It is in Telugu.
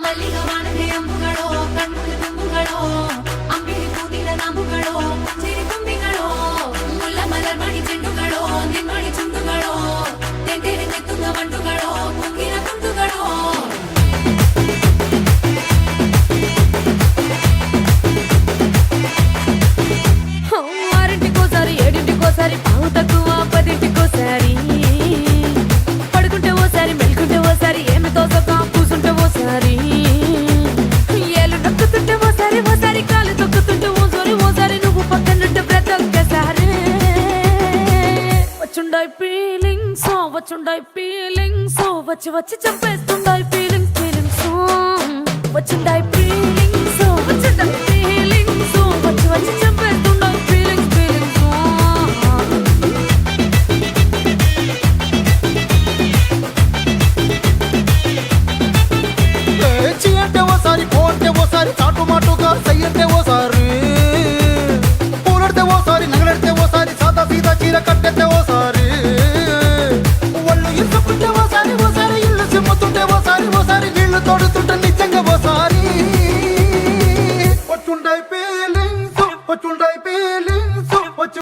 ಮಲ್ಲಿಗ ವಾಣದೆ ಅಂಬುಗಳೋ ಕಣ್ಮುಳು ತುಂಬುಗಳೋ ಅಂಬಿಳಿ ಕೂದಿರ ನಾಂಬುಗಳೋ ಮುಂಚಿರಿ ತುಂಬಿಗಳೋ ಮುಲ್ಲ ಮಲರ್ ಮಣಿ ಚೆಂಡುಗಳೋ ನಿಮ್ಮಣಿ ಚುಂಡುಗಳೋ ತೆಂಟೆರೆ ತೆತ್ತುಗ ಬಂಡುಗಳೋ ಮುಂಗಿನ ತುಂಡುಗಳೋ ఆరింటికోసారి ఏడింటికోసారి పావు తక్కువ పదింటికోసారి పడుకుంటే ఓసారి మెలుకుంటే ఓసారి ఏమి తోసక కూసుంటే ఓసారి ఏలు నొక్కుతుంటే ఓసారి ఓసారి కాలు తొక్కుతుంటే ఓసారి నువ్వు పక్కనుంటే బ్రతొక్కసారి వచ్చుండాయి ఫీలింగ్స్ వచ్చి వచ్చి చంపేస్తుండాయి ఫీలింగ్స్ వచ్చిండాయి ఫీలింగ్స్ వచ్చి వచ్చి చంపేస్తుండాయి ఫీలింగ్స్ చీ అంటే ఓసారి పో అంటే ఓసారి చాటు మాటుగా సై అంటే ఓసారి పూలడితే ఓసారి నగలడితే ఓసారి సాదా సీదా చీర కట్టెత్తే ఓసారి ఒళ్ళు ఇసుకుంటే ఓసారి ఇల్లు సిమ్ముతుంటే ఓసారి నీళ్లు తోడుతుంటే